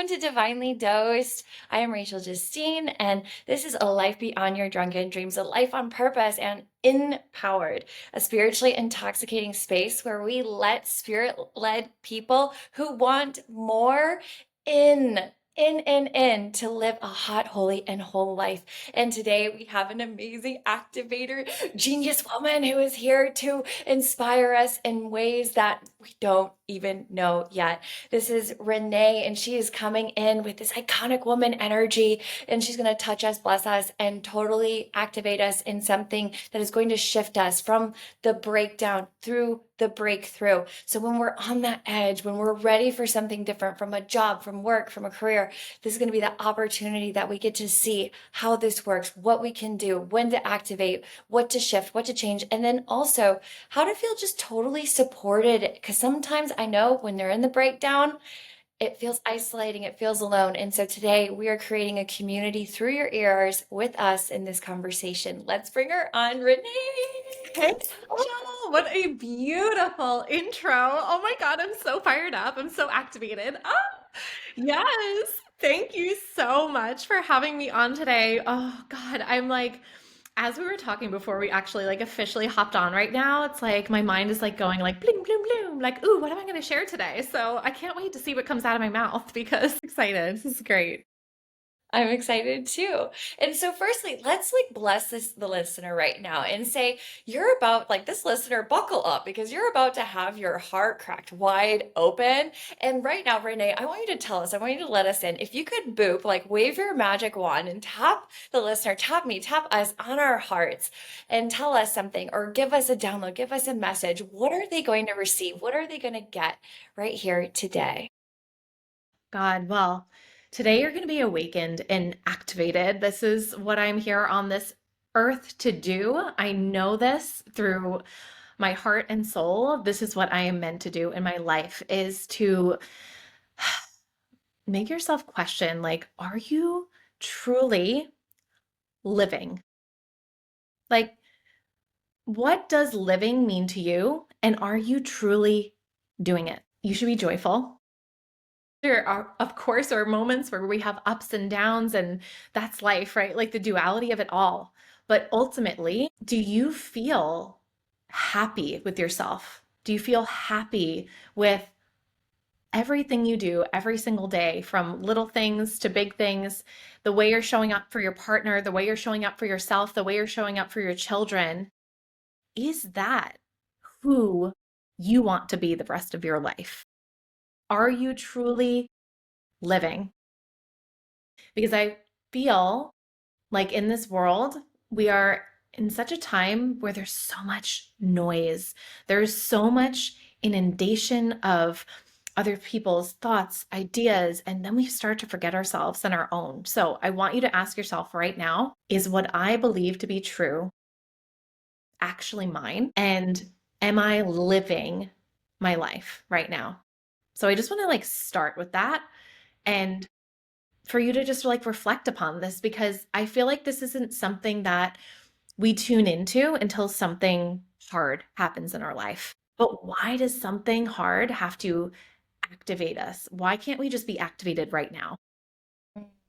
welcome to Divinely Dosed. I am Rachel-Justine, and this is a life beyond your drunken dreams, a life on purpose and empowered, a spiritually intoxicating space where we let spirit-led people who want more in to live a hot, holy, and whole life. And today we have an amazing activator, genius woman who is here to inspire us in ways that we don't even know yet. This is Renee, and she is coming in with this iconic woman energy, and she's going to touch us, bless us, and totally activate us in something that is going to shift us from the breakdown through the breakthrough. So when we're on that edge, when we're ready for something different from a job, from work, from a career, this is going to be the opportunity that we get to see how this works, what we can do, when to activate, what to shift, what to change, and then also how to feel just totally supported. Because sometimes I know when they're in the breakdown, it feels isolating, it feels alone. And so today we are creating a community through your ears with us in this conversation. Let's bring her on, Renee. Hey, Rachel, what a beautiful intro. Oh my God, I'm so fired up. I'm so activated. Yes. Thank you so much for having me on today. Oh God, I'm like, as we were talking before we actually like officially hopped on right now, it's like my mind is like going like bling, bloom, bloom, like, ooh, what am I going to share today? So I can't wait to see what comes out of my mouth because I'm excited. This is great. I'm excited too. And so firstly, let's like bless the listener right now and say you're about like this listener, buckle up because you're about to have your heart cracked wide open. And right now, Renee, I want you to tell us, I want you to let us in. If you could boop, like wave your magic wand and tap the listener, tap me, tap us on our hearts and tell us something or give us a download, give us a message. What are they going to receive? What are they going to get right here today? God, well, today you're going to be awakened and activated. This is what I'm here on this earth to do. I know this through my heart and soul. This is what I am meant to do in my life is to make yourself question like, are you truly living? Like, what does living mean to you? And are you truly doing it? You should be joyful. There are, of course, are moments where we have ups and downs, and that's life, right? Like the duality of it all. But ultimately, do you feel happy with yourself? Do you feel happy with everything you do every single day, from little things to big things, the way you're showing up for your partner, the way you're showing up for yourself, the way you're showing up for your children? Is that who you want to be the rest of your life? Are you truly living? Because I feel like in this world, we are in such a time where there's so much noise. There's so much inundation of other people's thoughts, ideas, and then we start to forget ourselves and our own. So I want you to ask yourself right now, is what I believe to be true actually mine? And am I living my life right now? So I just want to like start with that and for you to just like reflect upon this because I feel like this isn't something that we tune into until something hard happens in our life. But why does something hard have to activate us? Why can't we just be activated right now?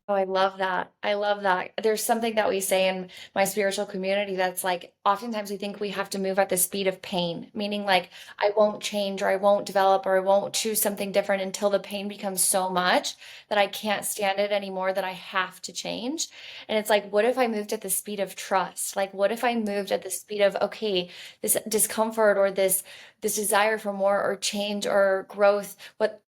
Oh, I love that. I love that. There's something that we say in my spiritual community that's like, oftentimes we think we have to move at the speed of pain, meaning like, I won't change or I won't develop or I won't choose something different until the pain becomes so much that I can't stand it anymore, that I have to change. And it's like, what if I moved at the speed of trust? Like, what if I moved at the speed of, okay, this discomfort or this desire for more or change or growth, what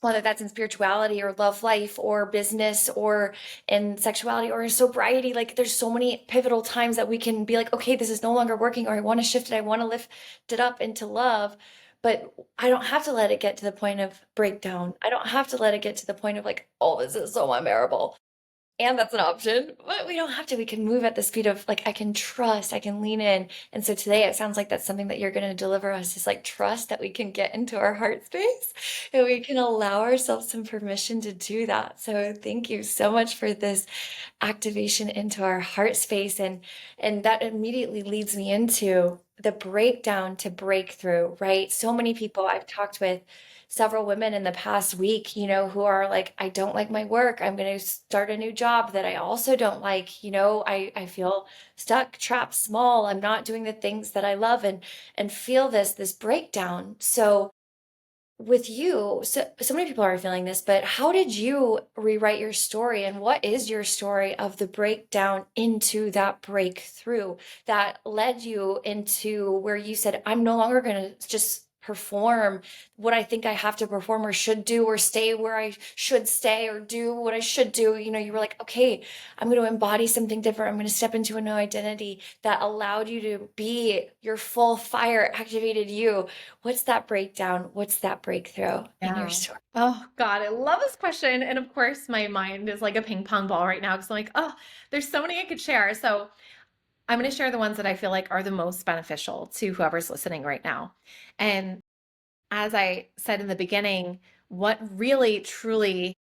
whether that's in spirituality or love life or business or in sexuality or sobriety, like there's so many pivotal times that we can be like, okay, this is no longer working, or I want to shift it, I want to lift it up into love. But I don't have to let it get to the point of breakdown. I don't have to let it get to the point of like, oh, this is so unbearable. And that's an option, but we don't have to. We can move at the speed of like, I can trust, I can lean in. And so today it sounds like that's something that you're going to deliver us is like trust that we can get into our heart space and we can allow ourselves some permission to do that. So thank you so much for this activation into our heart space. And that immediately leads me into the breakdown to breakthrough, right? So many people I've talked with, several women in the past week, who are like, I don't like my work. I'm going to start a new job that I also don't like. I feel stuck, trapped, small. I'm not doing the things that I love, and feel this breakdown. So with you, so many people are feeling this, but how did you rewrite your story, and what is your story of the breakdown into that breakthrough that led you into where you said, I'm no longer going to just perform what I think I have to perform or should do, or stay where I should stay, or do what I should do. You were like, okay, I'm going to embody something different. I'm going to step into a new identity that allowed you to be your full fire activated you. What's that breakdown? What's that breakthrough in your Yeah. story? Oh God, I love this question. And of course, my mind is like a ping pong ball right now because I'm like, oh, there's so many I could share. So I'm going to share the ones that I feel like are the most beneficial to whoever's listening right now. And as I said in the beginning, what really truly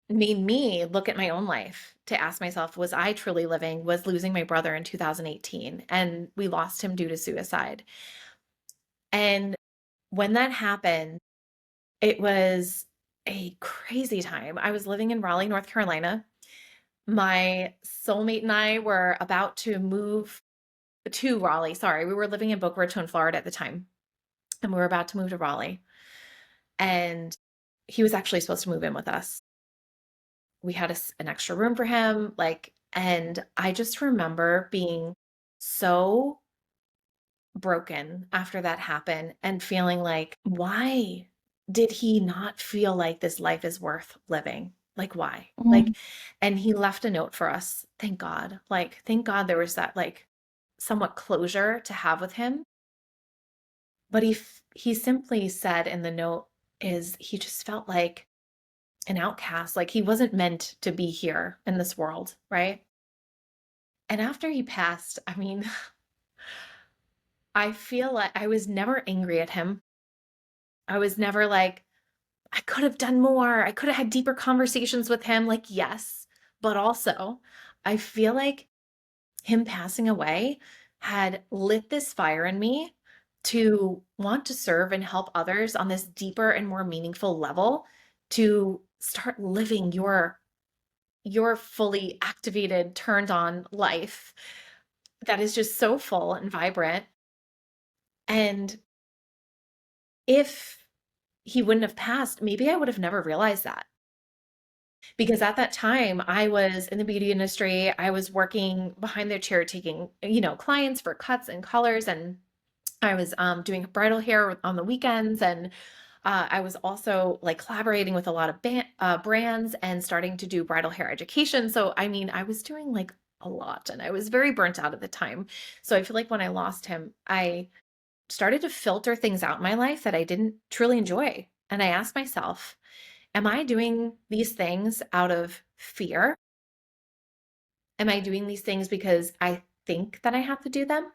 made me look at my own life to ask myself, was I truly living? Was losing my brother in 2018, and we lost him due to suicide. And when that happened, it was a crazy time. I was living in Raleigh, North Carolina. My soulmate and I were about to move to Raleigh. Sorry, we were living in Boca Raton, Florida at the time, and we were about to move to Raleigh. And he was actually supposed to move in with us. We had an extra room for him, and I just remember being so broken after that happened and feeling like, why did he not feel like this life is worth living? Like, why? Mm, And he left a note for us. Thank God. Thank God there was that, somewhat closure to have with him. But he simply said in the note is he just felt like an outcast, like he wasn't meant to be here in this world, right? And after he passed, I mean, I feel like I was never angry at him. I was never like, I could have done more. I could have had deeper conversations with him. Like, yes, but also I feel like him passing away had lit this fire in me to want to serve and help others on this deeper and more meaningful level, to start living your fully activated, turned on life that is just so full and vibrant. And if he wouldn't have passed, maybe I would have never realized that. Because at that time, I was in the beauty industry. I was working behind their chair, taking, clients for cuts and colors. And I was doing bridal hair on the weekends. And I was also collaborating with a lot of brands and starting to do bridal hair education. So, I mean, I was doing a lot, and I was very burnt out at the time. So I feel like when I lost him, I started to filter things out in my life that I didn't truly enjoy. And I asked myself, am I doing these things out of fear? Am I doing these things because I think that I have to do them?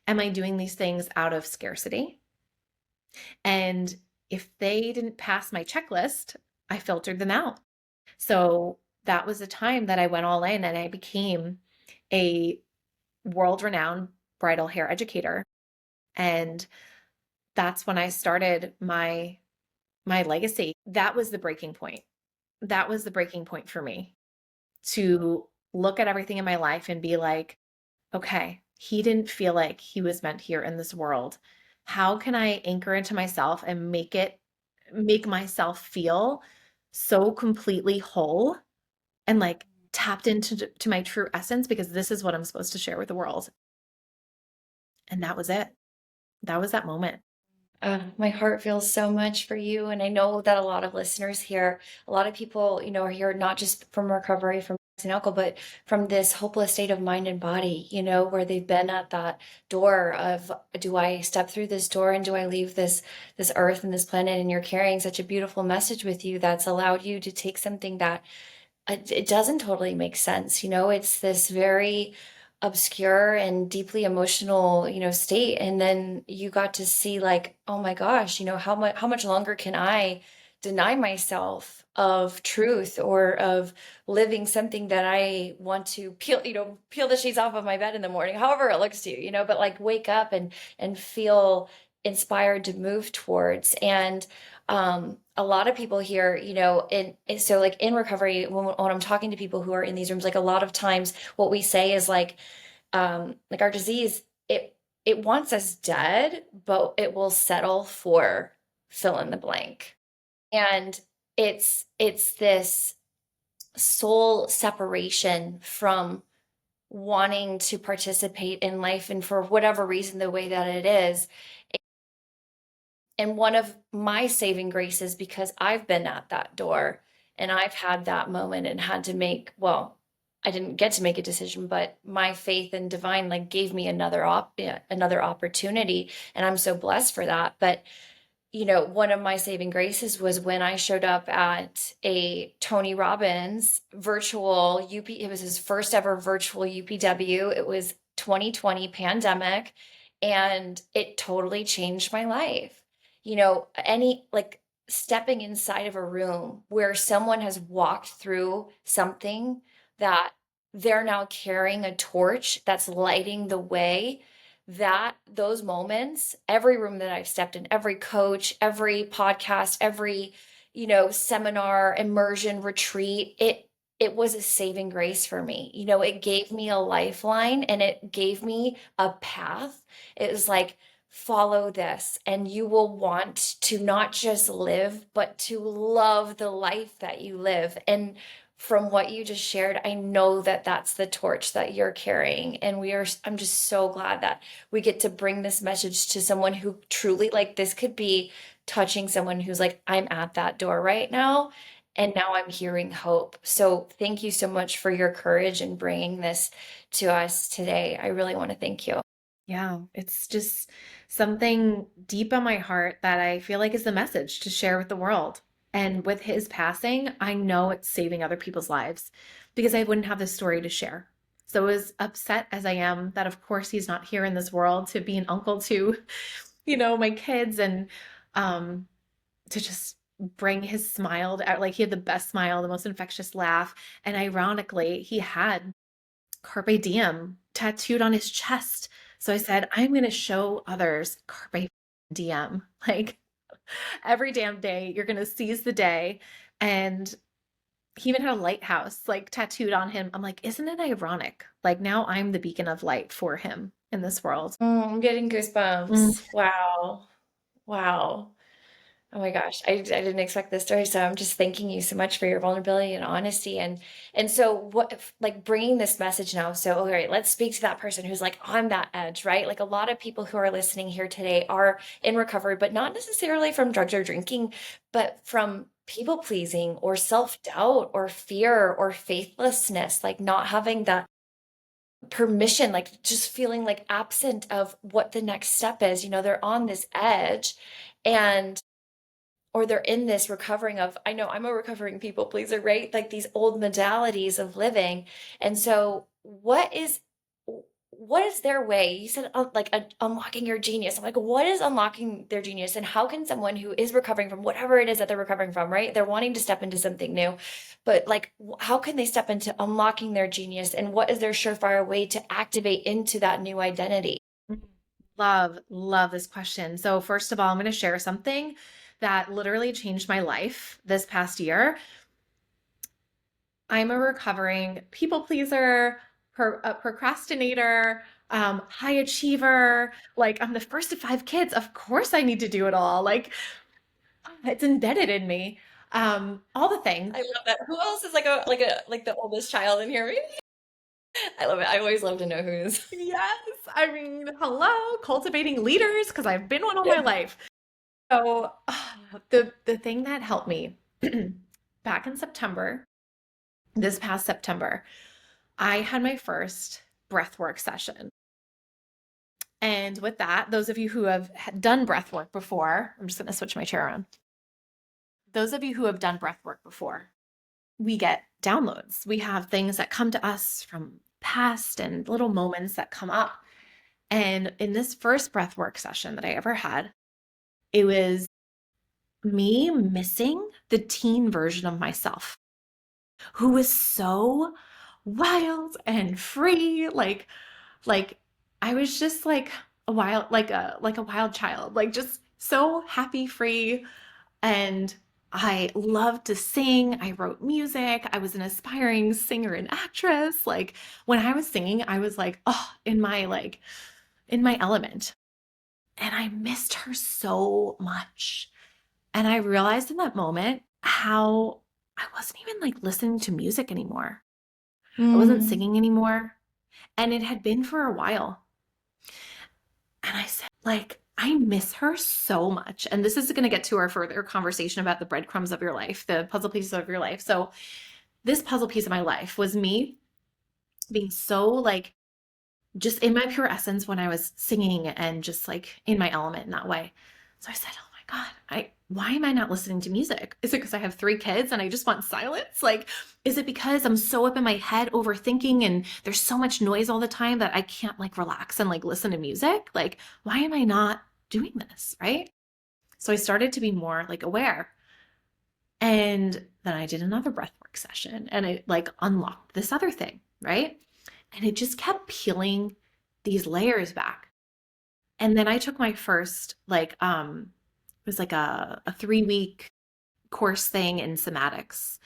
Am I doing these things out of scarcity? And if they didn't pass my checklist, I filtered them out. So that was the time that I went all in and I became a world renowned bridal hair educator. And that's when I started my legacy. That was the breaking point. That was the breaking point for me, to look at everything in my life and be like, okay, he didn't feel like he was meant here in this world. How can I anchor into myself and make myself feel so completely whole and tapped into to my true essence, because this is what I'm supposed to share with the world. And that was it. That was that moment. my heart feels so much for you. And I know that a lot of listeners here, a lot of people, are here not just from recovery from drugs and alcohol, but from this hopeless state of mind and body, where they've been at that door of, do I step through this door and do I leave this earth and this planet? And you're carrying such a beautiful message with you that's allowed you to take something that it doesn't totally make sense. It's this very obscure and deeply emotional, state. And then you got to see like, oh my gosh, how much longer can I deny myself of truth or of living something that I want to peel the sheets off of my bed in the morning, however it looks to you, but like wake up and feel inspired to move towards. And a lot of people here, and so like in recovery, when I'm talking to people who are in these rooms, like a lot of times what we say is like our disease, it wants us dead, but it will settle for fill in the blank. And it's this soul separation from wanting to participate in life, and for whatever reason the way that it is. And one of my saving graces, because I've been at that door and I've had that moment and had to make, well, I didn't get to make a decision, but my faith in divine like gave me another opportunity, and I'm so blessed for that. But one of my saving graces was when I showed up at a Tony Robbins virtual UP. It was his first ever virtual UPW. It was 2020 pandemic, and it totally changed my life. Any like stepping inside of a room where someone has walked through something that they're now carrying a torch that's lighting the way, that those moments, every room that I've stepped in, every coach, every podcast, every seminar, immersion, retreat, it was a saving grace for me. It gave me a lifeline and it gave me a path. It was like, follow this and you will want to not just live but to love the life that you live. And from what you just shared, I know that that's the torch that you're carrying. And I'm just so glad that we get to bring this message to someone who truly, like, this could be touching someone who's like, I'm at that door right now. And now I'm hearing hope. So thank you so much for your courage in bringing this to us today. I really want to thank you. Yeah, it's just something deep on my heart that I feel like is the message to share with the world. And with his passing, I know it's saving other people's lives because I wouldn't have this story to share. So as upset as I am that of course he's not here in this world to be an uncle to, my kids, and um to just bring his smile out. Like, he had the best smile, the most infectious laugh. And ironically, he had Carpe Diem tattooed on his chest. So I said, I'm going to show others Carpe Diem. Like, every damn day, you're going to seize the day. And he even had a lighthouse like tattooed on him. I'm like, isn't it ironic? Like, now I'm the beacon of light for him in this world. I'm getting Mm. goosebumps. Wow. Wow. Oh my gosh, I didn't expect this story, so I'm just thanking you so much for your vulnerability and honesty. And so like bringing this message now. So, all right, let's speak to that person who's like on that edge, right? Like a lot of people who are listening here today are in recovery, but not necessarily from drugs or drinking, but from people pleasing or self-doubt or fear or faithlessness, like not having that permission, like just feeling like absent of what the next step is. They're on this edge, and or they're in this recovering of, I know I'm a recovering people pleaser, right? Like these old modalities of living. And so what is their way? You said unlocking your genius. I'm like, what is unlocking their genius? And how can someone who is recovering from whatever it is that they're recovering from, right? They're wanting to step into something new, but like, how can they step into unlocking their genius? And what is their surefire way to activate into that new identity? Love, love this question. So, first of all, I'm going to share something that literally changed my life this past year. I'm a recovering people pleaser, a procrastinator, high achiever. Like, I'm the first of 5 kids. Of course, I need to do it all. Like, it's embedded in me. All the things. I love that. Who else is like the oldest child in here? Maybe. I love it. I always love to know who's. Yes. I mean, hello, cultivating leaders, because I've been one all my life. So, the thing that helped me back in September, this past September, I had my first breathwork session. And with that, those of you who have done breathwork before, I'm just going to switch my chair around. Those of you who have done breathwork before, we get downloads. We have things that come to us from past and little moments that come up. And in this first breathwork session that I ever had, it was me missing the teen version of myself who was so wild and free. Like I was just like a wild child, like just so happy, free. And I loved to sing. I wrote music. I was an aspiring singer and actress. Like when I was singing, I was like, oh, in my element. And I missed her so much. And I realized in that moment how I wasn't even like listening to music anymore. I wasn't Mm. singing anymore. And it had been for a while. And I said, like, I miss her so much. And this is going to get to our further conversation about the breadcrumbs of your life, the puzzle pieces of your life. So, this puzzle piece of my life was me being so like just in my pure essence when I was singing and just like in my element in that way. So I said, "Oh my God, why am I not listening to music? Is it because I have 3 kids and I just want silence? Like, is it because I'm so up in my head overthinking and there's so much noise all the time that I can't like relax and like listen to music? Like, why am I not doing this?" Right? So I started to be more like aware. And then I did another breathwork session and it like unlocked this other thing, right? And it just kept peeling these layers back. And then I took my first it was like a 3 week course thing in somatics.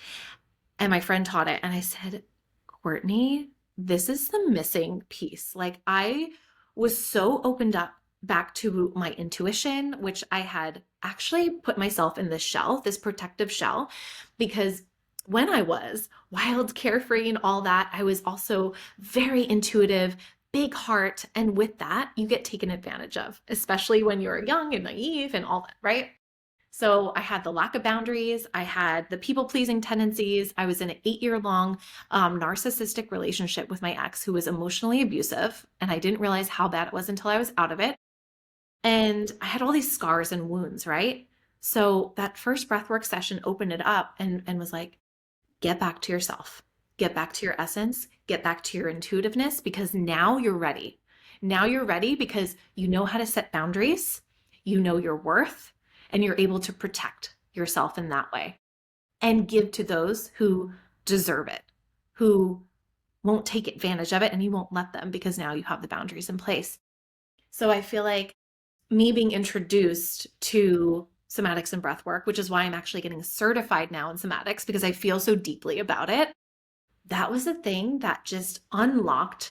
And my friend taught it and I said, "Courtney, this is the missing piece." Like I was so opened up back to my intuition, which I had actually put myself in this shell, this protective shell, because when I was wild, carefree, and all that, I was also very intuitive, big heart. And with that, you get taken advantage of, especially when you're young and naive and all that, right? So I had the lack of boundaries. I had the people pleasing tendencies. I was in an 8 year long narcissistic relationship with my ex who was emotionally abusive. And I didn't realize how bad it was until I was out of it. And I had all these scars and wounds, right? So that first breathwork session opened it up and was like, get back to yourself, get back to your essence, get back to your intuitiveness, because now you're ready. Now you're ready because you know how to set boundaries, you know your worth, and you're able to protect yourself in that way and give to those who deserve it, who won't take advantage of it, and you won't let them because now you have the boundaries in place. So I feel like me being introduced to somatics and breath work, which is why I'm actually getting certified now in somatics because I feel so deeply about it. That was the thing that just unlocked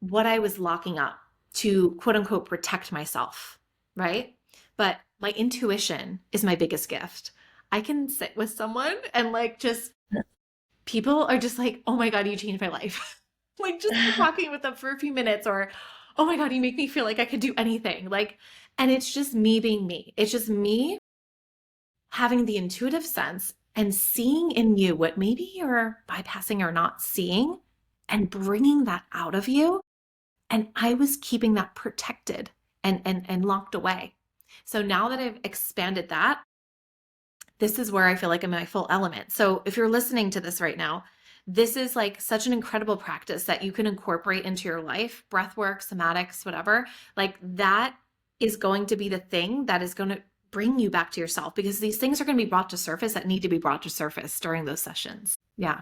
what I was locking up to quote unquote protect myself, right? But my intuition is my biggest gift. I can sit with someone and like just people are just like, "Oh my God, you changed my life." Like just by talking with them for a few minutes or, "Oh my God, you make me feel like I could do anything." Like, and it's just me being me. It's just me having the intuitive sense and seeing in you what maybe you're bypassing or not seeing and bringing that out of you. And I was keeping that protected and locked away. So now that I've expanded that, this is where I feel like I'm in my full element. So if you're listening to this right now, this is like such an incredible practice that you can incorporate into your life, breath work, somatics, whatever. Like that is going to be the thing that is going to bring you back to yourself because these things are going to be brought to surface that need to be brought to surface during those sessions. Yeah.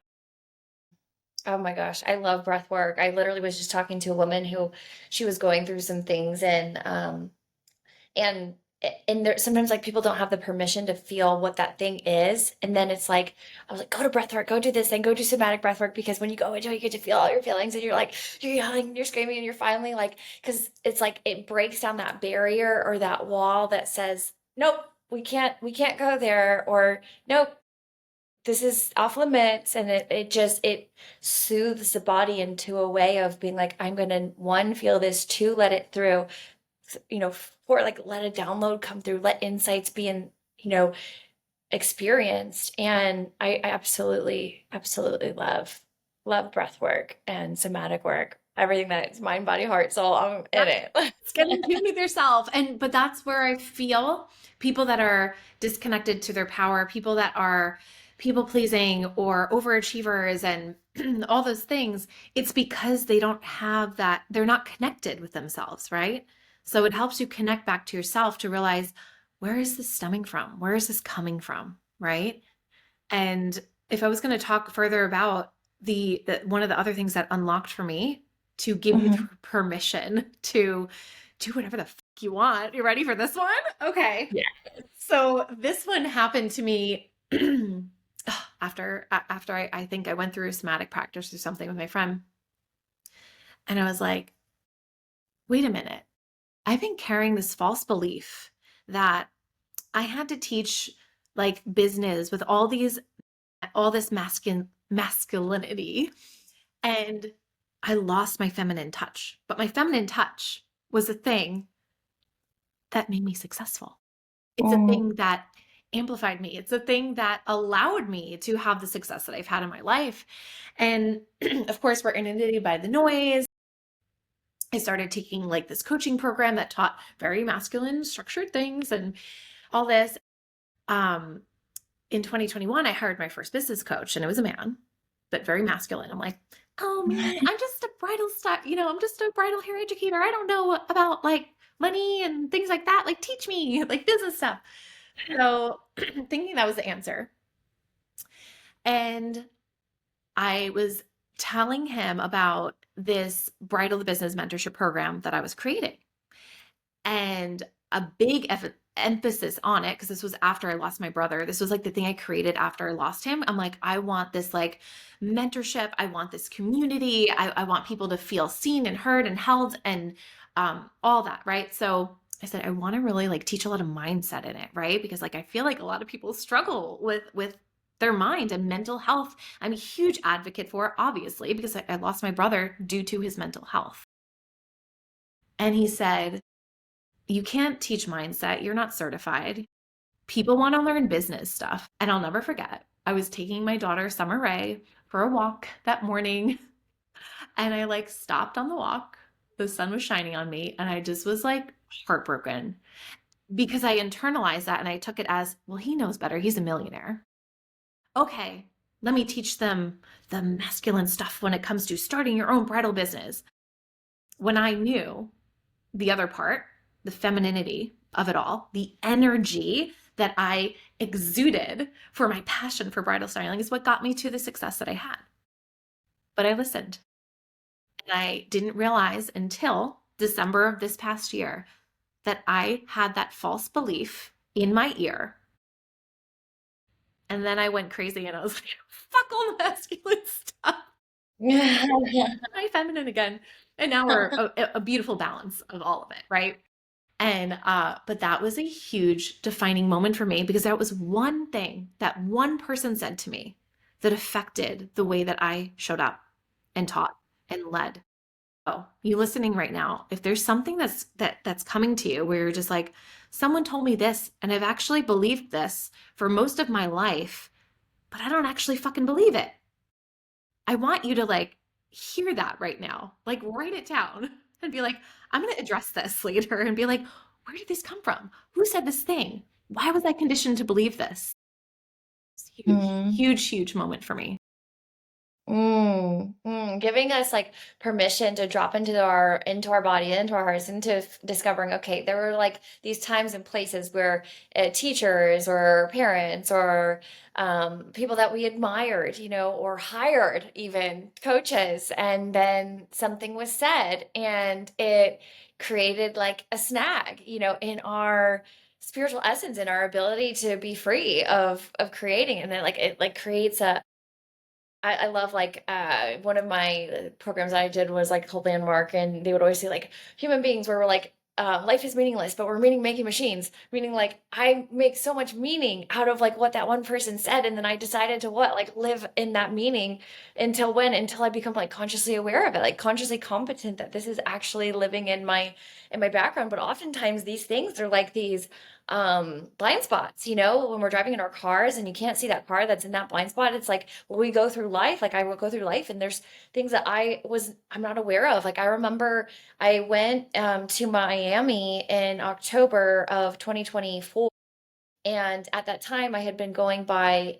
Oh my gosh, I love breath work. I literally was just talking to a woman who she was going through some things and and there sometimes like people don't have the permission to feel what that thing is. And then it's like I was like, go to breath work, go do this and go do somatic breath work because when you go into it, you get to feel all your feelings and you're like you're yelling, and you're screaming, and you're finally like because it's like it breaks down that barrier or that wall that says, nope, we can't go there, or nope, this is off limits. And it soothes the body into a way of being like, I'm gonna one, feel this, two, let it through, for like let a download come through, let insights be you know experienced. And I absolutely love breath work and somatic work, everything that is mind, body, heart, soul. I'm in it. It's get in tune with yourself. But that's where I feel people that are disconnected to their power, people that are people pleasing or overachievers and all those things, it's because they don't have that, they're not connected with themselves, right? So it helps you connect back to yourself to realize, where is this stemming from? Where is this coming from? right? And if I was going to talk further about the one of the other things that unlocked for me to give you Mhm. permission to do whatever the fuck you want. You ready for this one? Okay. Yeah. So this one happened to me after I think I went through a somatic practice or something with my friend. And I was like, wait a minute. I've been carrying this false belief that I had to teach like business with all this masculinity, and I lost my feminine touch. But my feminine touch was a thing that made me successful. It's a Mm. thing that amplified me. It's a thing that allowed me to have the success that I've had in my life. And of course, we're inundated by the noise. I started taking like this coaching program that taught very masculine structured things and all this. Um, in 2021, I hired my first business coach, and it was a man, but very masculine. I'm like, oh, me, I'm just a bridal style, I'm just a bridal hair educator. I don't know about like money and things like that. Like, teach me like business stuff. So, thinking that was the answer. And I was telling him about this bridal business mentorship program that I was creating. And a big emphasis on it, because this was after I lost my brother. This was like the thing I created after I lost him. I'm like, I want this like mentorship. I want this community. I want people to feel seen and heard and held and all that, right? So I said, I want to really like teach a lot of mindset in it, right? Because like I feel like a lot of people struggle with their mind and mental health. I'm a huge advocate for it, obviously, because I lost my brother due to his mental health. And he said, you can't teach mindset. You're not certified. People want to learn business stuff. And I'll never forget, I was taking my daughter, Summer Rae, for a walk that morning. And I like stopped on the walk. The sun was shining on me. And I just was like heartbroken because I internalized that and I took it as, well, he knows better. He's a millionaire. Okay, let me teach them the masculine stuff when it comes to starting your own bridal business. When I knew the other part, the femininity of it all, the energy that I exuded for my passion for bridal styling is what got me to the success that I had. But I listened. And I didn't realize until December of this past year that I had that false belief in my ear. And then I went crazy and I was like, fuck all the masculine stuff. My feminine again. And now we're a beautiful balance of all of it, right? And but that was a huge defining moment for me because that was one thing that one person said to me that affected the way that I showed up and taught and led. Oh, you listening right now, if there's something that's coming to you where you're just like, someone told me this and I've actually believed this for most of my life, but I don't actually fucking believe it. I want you to like hear that right now. Like write it down and be like, I'm going to address this later and be like, where did this come from? Who said this thing? Why was I conditioned to believe this? It's a huge, Mm. huge, huge moment for me. Giving us like permission to drop into our body, into our hearts, into discovering, okay, there were like these times and places where teachers or parents or people that we admired, or hired even coaches, and then something was said and it created like a snag, in our spiritual essence, in our ability to be free of creating, and then like it like creates I love like one of my programs I did was like called Landmark, and they would always say like human beings where we're like life is meaningless, but we're meaning making machines. Meaning like I make so much meaning out of like what that one person said, and then I decided to like live in that meaning until I become like consciously aware of it, like consciously competent that this is actually living in my background. But oftentimes these things are like these blind spots, when we're driving in our cars and you can't see that car that's in that blind spot. It's like when we go through life, like I will go through life and there's things that I'm not aware of. Like I remember I went to Miami in October of 2024, And at that time, I had been going by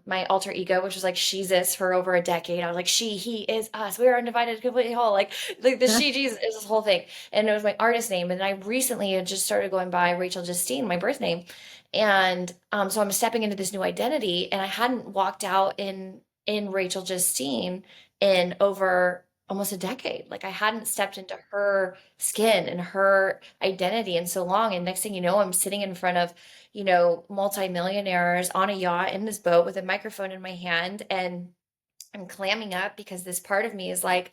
my alter ego, which was like she's this for over a decade. I was like, she, he is us. We are undivided, completely whole. Like the she, Jesus is this whole thing. And it was my artist name. And I recently had just started going by Rachel-Justine, my birth name. And so I'm stepping into this new identity, and I hadn't walked out in Rachel-Justine in over almost a decade. Like I hadn't stepped into her skin and her identity in so long. And next thing you know, I'm sitting in front of multimillionaires on a yacht in this boat with a microphone in my hand, and I'm clamming up because this part of me is like,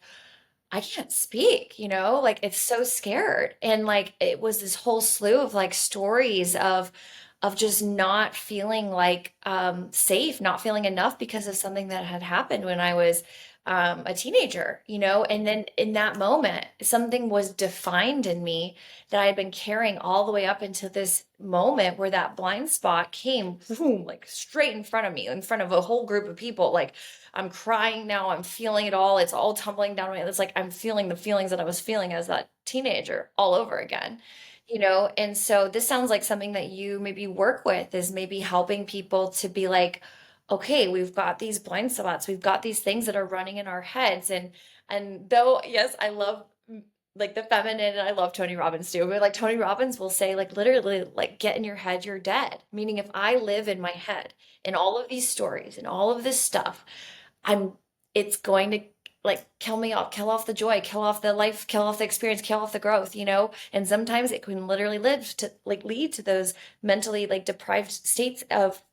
I can't speak, like it's so scared. And like it was this whole slew of like stories of just not feeling like safe, not feeling enough because of something that had happened when I was a teenager, and then in that moment, something was defined in me that I had been carrying all the way up into this moment where that blind spot came, boom, like straight in front of me, in front of a whole group of people. Like I'm crying now. I'm feeling it all. It's all tumbling down my. It's like I'm feeling the feelings that I was feeling as that teenager all over again. And so this sounds like something that you maybe work with is maybe helping people to be like, okay, we've got these blind spots, we've got these things that are running in our heads, and though yes, I love like the feminine, and I love Tony Robbins too, but like Tony Robbins will say like literally like get in your head, you're dead. Meaning if I live in my head and all of these stories and all of this stuff, I'm it's going to like kill me off, kill off the joy, kill off the life, kill off the experience, kill off the growth. And sometimes it can literally live to like lead to those mentally like deprived states of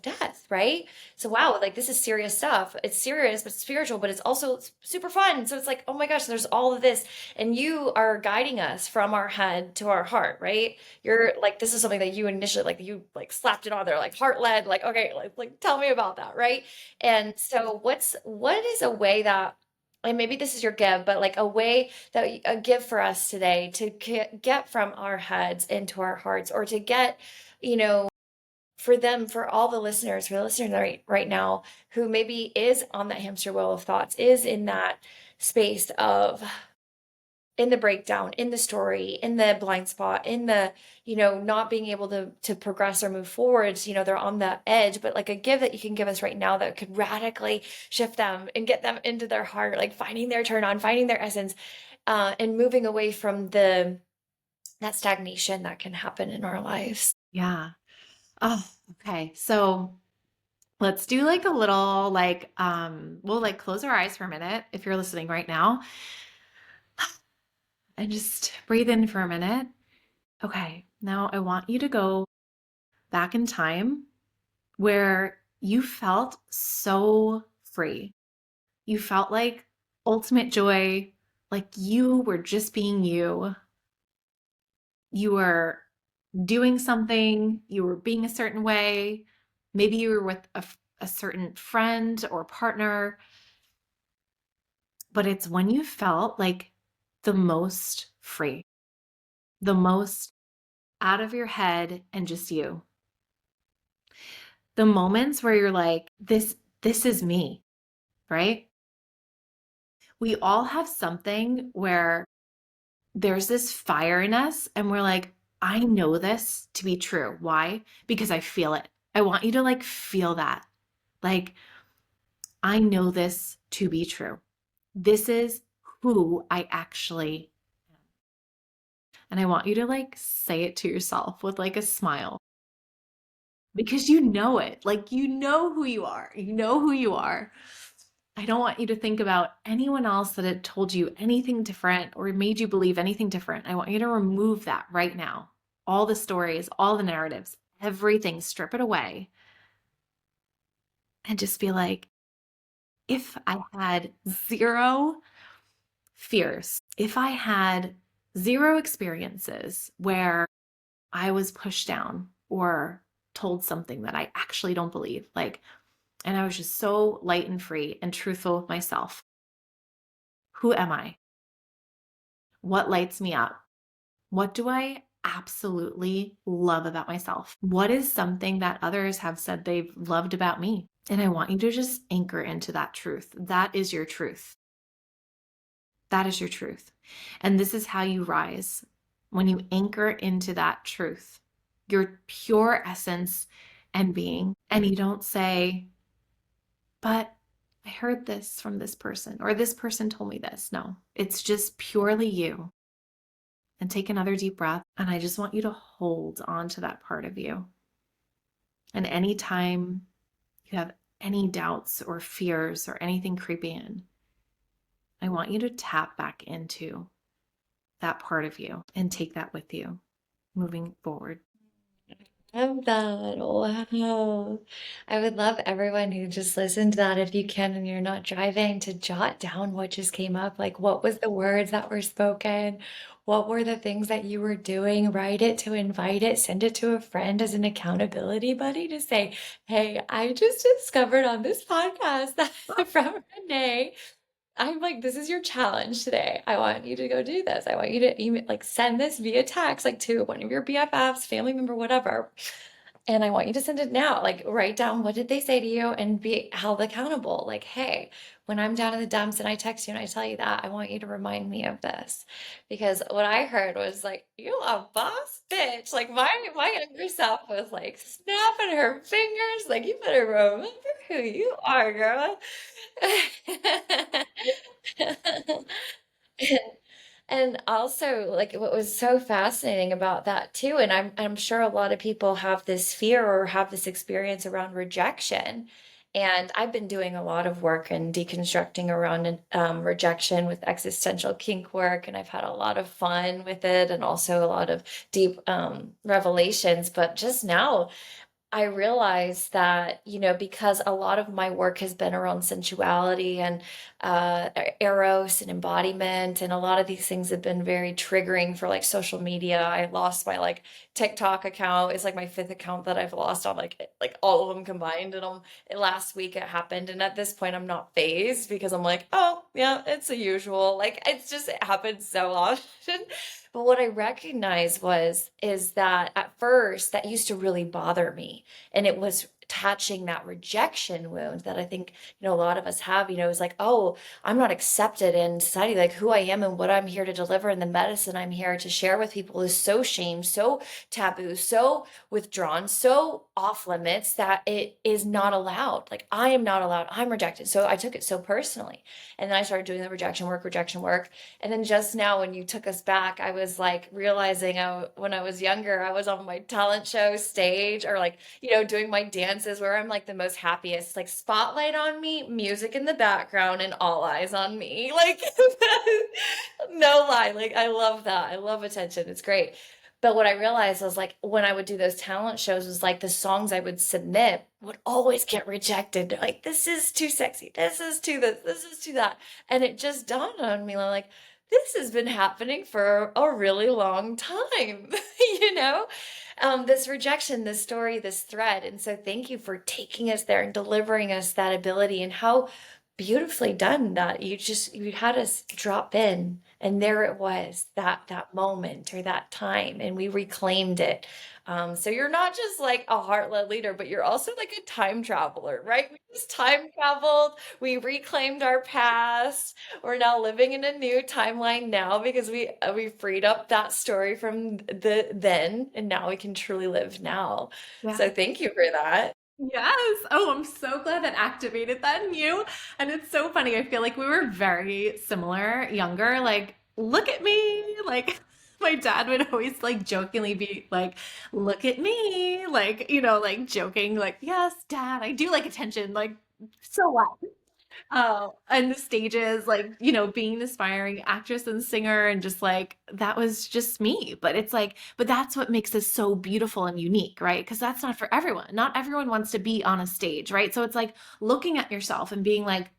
death, right? So wow, like this is serious stuff. It's serious but spiritual, but it's also super fun. So it's like, oh my gosh, there's all of this, and you are guiding us from our head to our heart, right? You're like, this is something that you initially like, you like slapped it on there like heart led, like okay, like tell me about that, right? And so what is a way that, and maybe this is your give, but like a way that a give for us today to get from our heads into our hearts, or to get, you know, for them, for all the listeners, for the listeners right now, who maybe is on that hamster wheel of thoughts, is in that space of in the breakdown, in the story, in the blind spot, in the, not being able to progress or move forwards, they're on the edge, but like a give that you can give us right now that could radically shift them and get them into their heart, like finding their turn on, finding their essence, and moving away from that stagnation that can happen in our lives. Yeah. Oh, okay. So let's do like a little we'll like close our eyes for a minute if you're listening right now and just breathe in for a minute. Okay. Now I want you to go back in time where you felt so free. You felt like ultimate joy, like you were just being you. You were doing something, you were being a certain way. Maybe you were with a certain friend or partner, but it's when you felt like the most free, the most out of your head and just you. The moments where you're like, this is me, right? We all have something where there's this fire in us and we're like, I know this to be true. Why? Because I feel it. I want you to like feel that. Like, I know this to be true. This is who I actually am. And I want you to like say it to yourself with like a smile because you know it. Like, you know who you are. You know who you are. I don't want you to think about anyone else that had told you anything different or made you believe anything different. I want you to remove that right now. All the stories, all the narratives, everything, strip it away and just be like, if I had zero fears, if I had zero experiences where I was pushed down or told something that I actually don't believe, like, and I was just so light and free and truthful with myself. Who am I? What lights me up? What do I absolutely love about myself? What is something that others have said they've loved about me? And I want you to just anchor into that truth. That is your truth. That is your truth. And this is how you rise when you anchor into that truth. your pure essence and being. And you don't say, but I heard this from this person, or this person told me this. No, it's just purely you. And take another deep breath. And I just want you to hold on to that part of you. And anytime you have any doubts or fears or anything creeping in, I want you to tap back into that part of you and take that with you moving forward. Love that. Wow. I would love everyone who just listened to that, if you can and you're not driving, to jot down what just came up. Like, what was the words that were spoken? What were the things that you were doing? Write it to invite it, send it to a friend as an accountability buddy to say, hey, I just discovered on this podcast that from Renee. I'm like, this is your challenge today. I want you to go do this. I want you to email, like, send this via text, like to one of your BFFs, family member, whatever. And I want you to send it now. Like, write down what did they say to you and be held accountable. Like, hey, when I'm down in the dumps and I text you and I tell you that, I want you to remind me of this. Because what I heard was like, you a boss bitch. Like my younger self was like snapping her fingers, like, you better remember who you are, girl. And also, like, what was so fascinating about that too, and I'm sure a lot of people have this fear or have this experience around rejection. And I've been doing a lot of work and deconstructing around rejection with existential kink work, and I've had a lot of fun with it, and also a lot of deep revelations. But just now, I realized that, because a lot of my work has been around sensuality and eros and embodiment, and a lot of these things have been very triggering for like social media. I lost my like TikTok account. It's like my fifth account that I've lost on like all of them combined. And last week it happened. And at this point, I'm not phased because I'm like, oh yeah, it's the usual. Like, it happens so often. But what I recognized is that at first that used to really bother me, and it was attaching that rejection wound that I think, a lot of us have. Is like, oh, I'm not accepted in society. Like, who I am and what I'm here to deliver and the medicine I'm here to share with people is so shamed, so taboo, so withdrawn, so off limits that it is not allowed. Like, I am not allowed. I'm rejected. So I took it so personally. And then I started doing the rejection work. And then just now, when you took us back, I was like realizing when I was younger, I was on my talent show stage, or like, doing my dances where I'm like the most happiest, like spotlight on me, music in the background, and all eyes on me. Like, no lie. Like, I love that. I love attention. It's great. But what I realized was, like, when I would do those talent shows, was like the songs I would submit would always get rejected. They're like, this is too sexy. This is too this is too that. And it just dawned on me, like, this has been happening for a really long time, you know? This rejection, this story, this thread. And so thank you for taking us there and delivering us that ability, and how beautifully done that you had us drop in, and there it was, that moment or that time, and we reclaimed it. So you're not just like a heart-led leader, but you're also like a time traveler, right? We just time traveled, we reclaimed our past, we're now living in a new timeline now because we freed up that story from the then, and now we can truly live now. Yeah. So thank you for that. Yes. Oh, I'm so glad that activated that in you. And it's so funny. I feel like we were very similar, younger. Like, look at me. Like, my dad would always like jokingly be like, look at me. Like, like joking, like, yes, dad, I do like attention. Like, so what? And the stages, like, being an aspiring actress and singer, and just like that was just me. But it's like, but that's what makes this so beautiful and unique, right? Because that's not for everyone. Not everyone wants to be on a stage, right? So it's like looking at yourself and being like,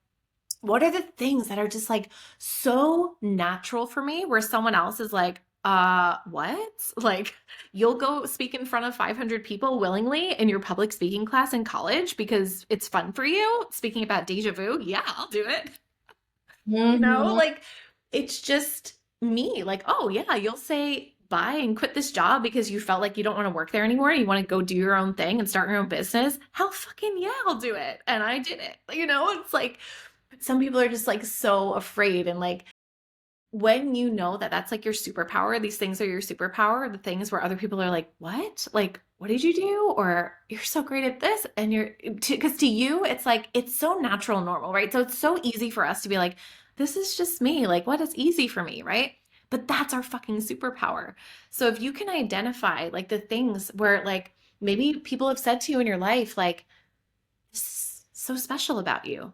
what are the things that are just like so natural for me where someone else is like, what? Like, you'll go speak in front of 500 people willingly in your public speaking class in college because it's fun for you. Speaking about deja vu, yeah, I'll do it. Mhm. Like, it's just me. Like, oh yeah, you'll say bye and quit this job because you felt like you don't want to work there anymore. You want to go do your own thing and start your own business. Hell fucking yeah, I'll do it. And I did it. It's like some people are just like so afraid, and like when that that's like your superpower, these things are your superpower, the things where other people are like, what? Like, what did you do? Or you're so great at this. And because to you, it's like, it's so natural and normal, right? So it's so easy for us to be like, this is just me. Like, what is easy for me, right? But that's our fucking superpower. So if you can identify like the things where like maybe people have said to you in your life, like, this is so special about you,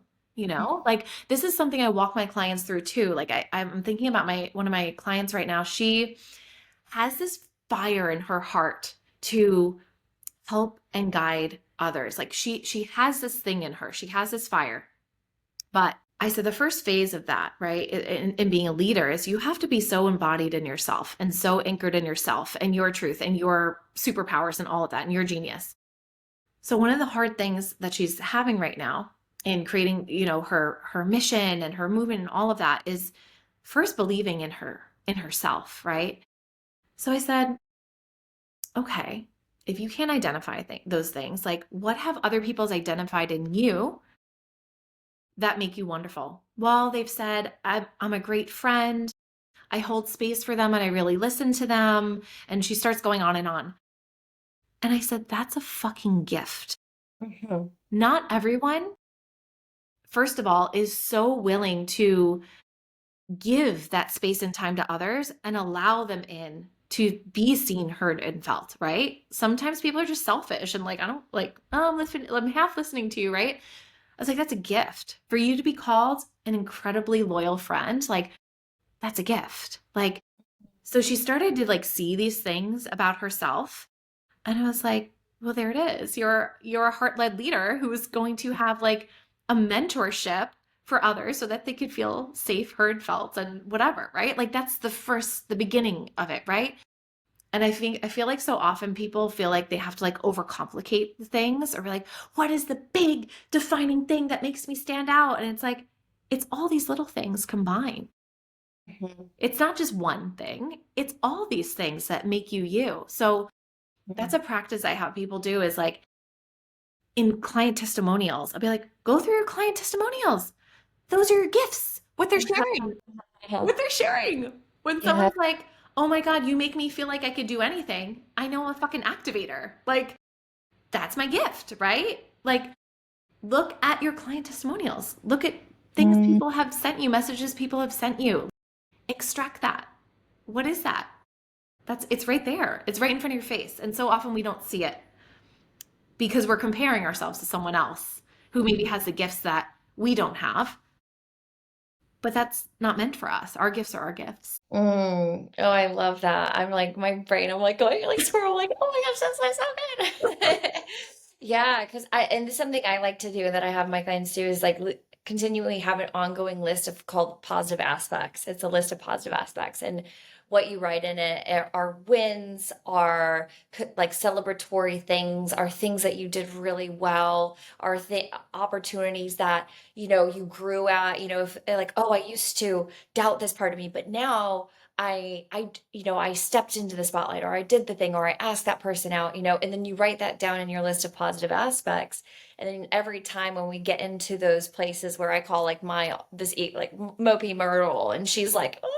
like this is something I walk my clients through too. Like I'm thinking about one of my clients right now. She has this fire in her heart to help and guide others. Like she has this thing in her. She has this fire. But I said the first phase of that, right, in being a leader is you have to be so embodied in yourself and so anchored in yourself and your truth and your superpowers and all of that and your genius. So one of the hard things that she's having right now in creating, her mission and her movement and all of that is first believing in herself, right? So I said, okay, if you can't identify those things, like what have other people's identified in you that make you wonderful? Well, they've said, I'm a great friend. I hold space for them and I really listen to them. And she starts going on and on. And I said, that's a fucking gift. Mhm. Not everyone, first of all, is so willing to give that space and time to others and allow them in to be seen, heard, and felt, right? Sometimes people are just selfish and like, I don't like, oh, I'm half listening to you, right? I was like, that's a gift. For you to be called an incredibly loyal friend, like, that's a gift. Like, so she started to like see these things about herself. And I was like, well, there it is. You're a heart-led leader who is going to have like a mentorship for others so that they could feel safe, heard, felt, and whatever, right? Like that's the beginning of it, right? And I feel like so often people feel like they have to like overcomplicate things or be like, what is the big defining thing that makes me stand out? And it's like, it's all these little things combined. Mhm. It's not just one thing, it's all these things that make you you. So that's a practice I have people do is like in client testimonials. I'll be like, go through your client testimonials. Those are your gifts. What they're sharing. Yeah. What they're sharing. When Yeah. someone's like, oh my God, you make me feel like I could do anything. I know I'm a fucking activator. Like, that's my gift, right? Like, look at your client testimonials. Look at things Mm. people have sent you, messages people have sent you. Extract that. What is that? It's right there. It's right in front of your face. And so often we don't see it because we're comparing ourselves to someone else who maybe has the gifts that we don't have. But that's not meant for us. Our gifts are our gifts. Oh, I love that. I'm like my brain, I'm like going like squirrel, like, oh my gosh, that's so good. Yeah, because and this is something I like to do that I have my clients do is like continually have an ongoing list of called positive aspects. It's a list of positive aspects, and what you write in it are wins, are like celebratory things, are things that you did really well, are opportunities that you grew at. If like, oh, I used to doubt this part of me, but now I stepped into the spotlight, or I did the thing, or I asked that person out, and then you write that down in your list of positive aspects. And then every time when we get into those places where I call like like Mopey Myrtle, and she's like, oh,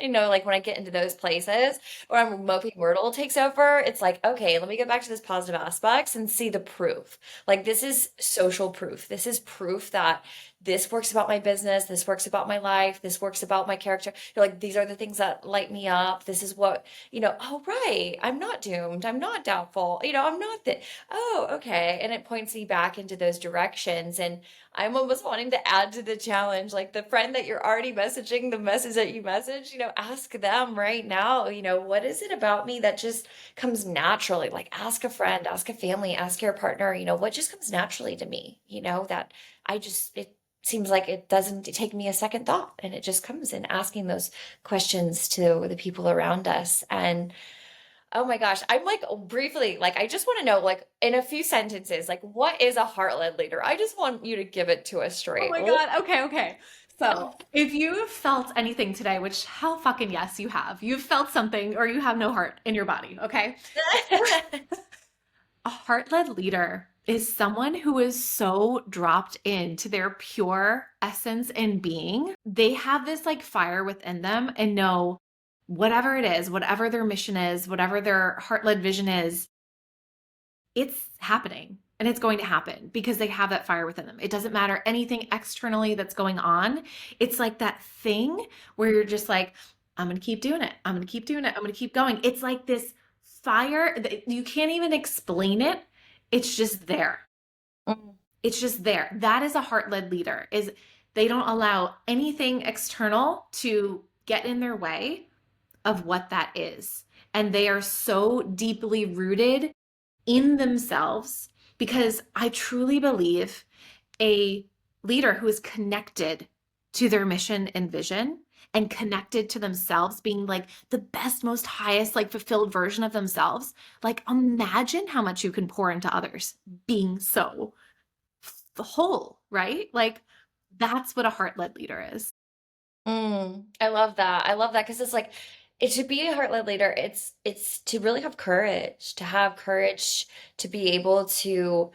like when I get into those places where I'm mopey Myrtle takes over, it's like, okay, let me get back to this positive aspects and see the proof. Like this is social proof. This is proof that this works about my business, this works about my life, this works about my character. You're like, these are the things that light me up. This is what, oh, right. I'm not doomed. I'm not doubtful. I'm not that. Oh, okay. And it points me back into those directions. And I'm almost wanting to add to the challenge, like the friend that you're already messaging, the message that you message, ask them right now, what is it about me that just comes naturally? Like ask a friend, ask a family, ask your partner, what just comes naturally to me, that it seems like it doesn't take me a second thought, and it just comes in asking those questions to the people around us. And oh my gosh, I'm like briefly, like I just want to know, like in a few sentences, like what is a heart-led leader? I just want you to give it to us Oh straight. my God. Okay, okay. So if you have felt anything today, which hell fucking yes, you have. You've felt something or you have no heart in your body, okay? A heart-led leader is someone who is so dropped into their pure essence and being. They have this like fire within them and know whatever it is, whatever their mission is, whatever their heart-led vision is, it's happening and it's going to happen because they have that fire within them. It doesn't matter anything externally that's going on. It's like that thing where you're just like, I'm going to keep doing it. I'm going to keep doing it. I'm going to keep going. It's like this fire that you can't even explain it. It's just there. Mm. It's just there. That is a heart-led leader, is they don't allow anything external to get in their way of what that is. And they are so deeply rooted in themselves, because I truly believe a leader who is connected to their mission and vision and connected to themselves being like the best, most highest, like fulfilled version of themselves, like imagine how much you can pour into others being so whole, right? Like that's what a heart-led leader is. I love that. I love that because it's like it should be a heart-led leader. It's to really have courage to be able to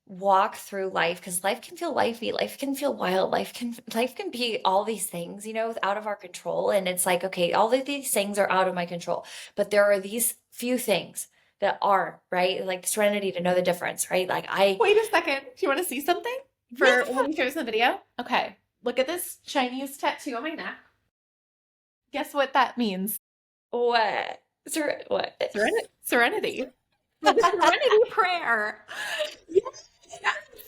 walk through life because life can feel lifey, life can feel wild, life can be all these things, out of our control. And it's like, okay, all of these things are out of my control, but there are these few things that are, right? Like serenity to know the difference, right? Like Wait a second. Do you want to see something yeah, for when we share this in the video? Okay. Look at this Chinese tattoo on my neck. Guess what that means? what? What? Serenity. The serenity prayer. Yes,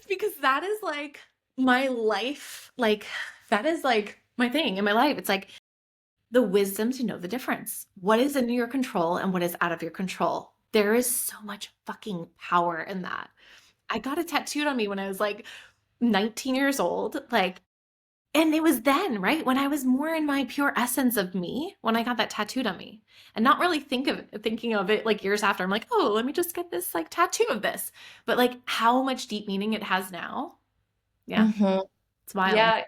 because that is like my life. Like, that is like my thing in my life. It's like the wisdom to know the difference. What is in your control and what is out of your control. There is so much fucking power in that. I got it tattooed on me when I was like 19 years old. Like, and it was then, right? When I was more in my pure essence of me, when I got that tattooed on me. And not really thinking of it like years after. I'm like, oh, let me just get this like tattoo of this. But like how much deep meaning it has now. Yeah, Hmm. it's wild. Yeah,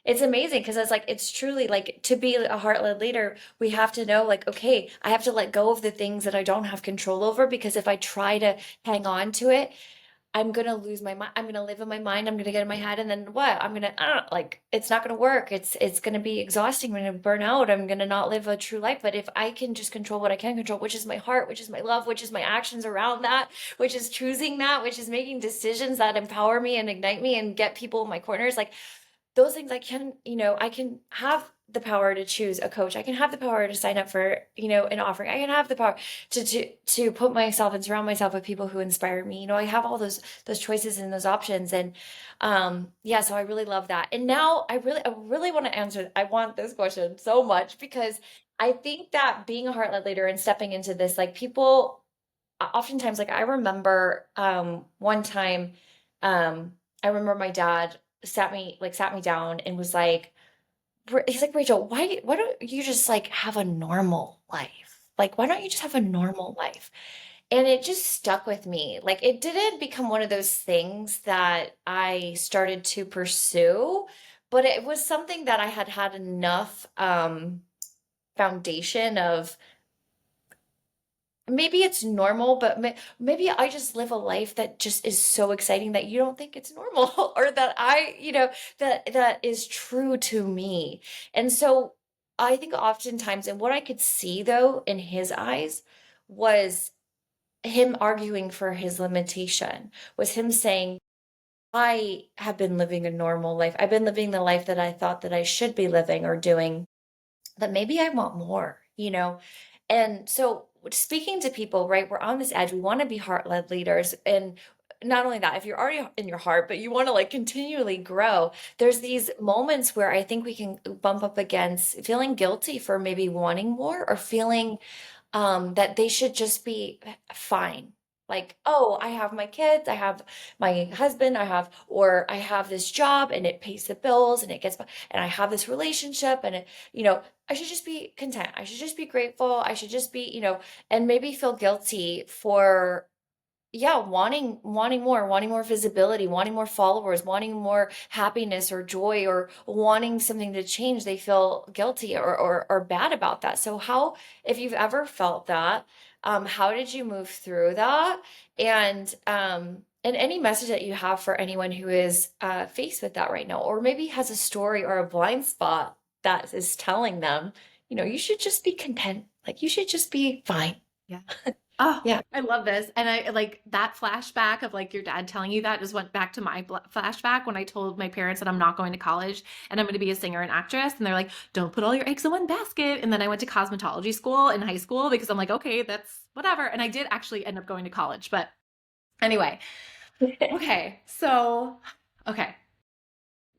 it's amazing because it's like it's truly like to be a heart-led leader, we have to know like, okay, I have to let go of the things that I don't have control over because if I try to hang on to it, I'm gonna lose my mind. I'm gonna live in my mind. I'm gonna get in my head, and then what? I'm gonna like it's not gonna work. It's gonna be exhausting. I'm gonna burn out. I'm gonna not live a true life. But if I can just control what I can control, which is my heart, which is my love, which is my actions around that, which is choosing that, which is making decisions that empower me and ignite me and get people in my corners, like those things I can have the power to choose a coach. I can have the power to sign up for, an offering. I can have the power to put myself and surround myself with people who inspire me. I have all those choices and those options. And yeah, so I really love that. And now I really want to answer, I want this question so much because I think that being a heart-led leader and stepping into this, like people oftentimes, like I remember one time, I remember my dad sat me down and was like, he's like, Rachel, why don't you just like have a normal life? Like, why don't you just have a normal life? And it just stuck with me. Like, it didn't become one of those things that I started to pursue, but it was something that I had had enough foundation of. Maybe it's normal, but maybe I just live a life that just is so exciting that you don't think it's normal or that that is true to me. And so I think oftentimes, and what I could see though in his eyes was him arguing for his limitation, was him saying, I have been living a normal life. I've been living the life that I thought that I should be living or doing, that maybe I want more. And so speaking to people, right, we're on this edge. We want to be heart-led leaders. And not only that, if you're already in your heart, but you want to like continually grow, there's these moments where I think we can bump up against feeling guilty for maybe wanting more or feeling that they should just be fine. Like, oh, I have my kids, I have my husband, or I have this job and it pays the bills and and I have this relationship and I should just be content. I should just be grateful. I should just be, and maybe feel guilty for yeah, wanting more visibility, wanting more followers, wanting more happiness or joy or wanting something to change. They feel guilty or bad about that. So how, if you've ever felt that, how did you move through that? And any message that you have for anyone who is faced with that right now, or maybe has a story or a blind spot that is telling them, you should just be content. Like you should just be fine. Yeah. Oh, Yeah. I love this. And I like that flashback of like your dad telling you that just went back to my flashback when I told my parents that I'm not going to college and I'm going to be a singer and actress. And they're like, don't put all your eggs in one basket. And then I went to cosmetology school in high school because I'm like, okay, that's whatever. And I did actually end up going to college. But anyway, okay. So, okay.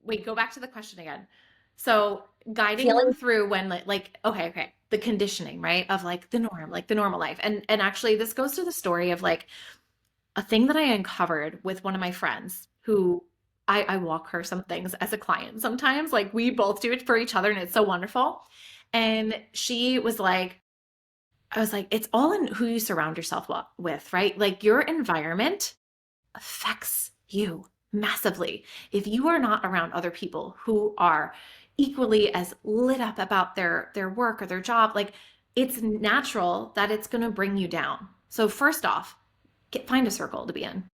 Wait, go back to the question again. So guiding them Feeling. through when like okay, the conditioning, right? Of like the norm, like the normal life. And actually this goes to the story of like a thing that I uncovered with one of my friends who I walk her some things as a client sometimes. Like we both do it for each other and it's so wonderful. And she was like, I was like, it's all in who you surround yourself with, right? Like your environment affects you massively. If you are not around other people who are equally as lit up about their work or their job, like it's natural that it's going to bring you down. So first off, find a circle to be in.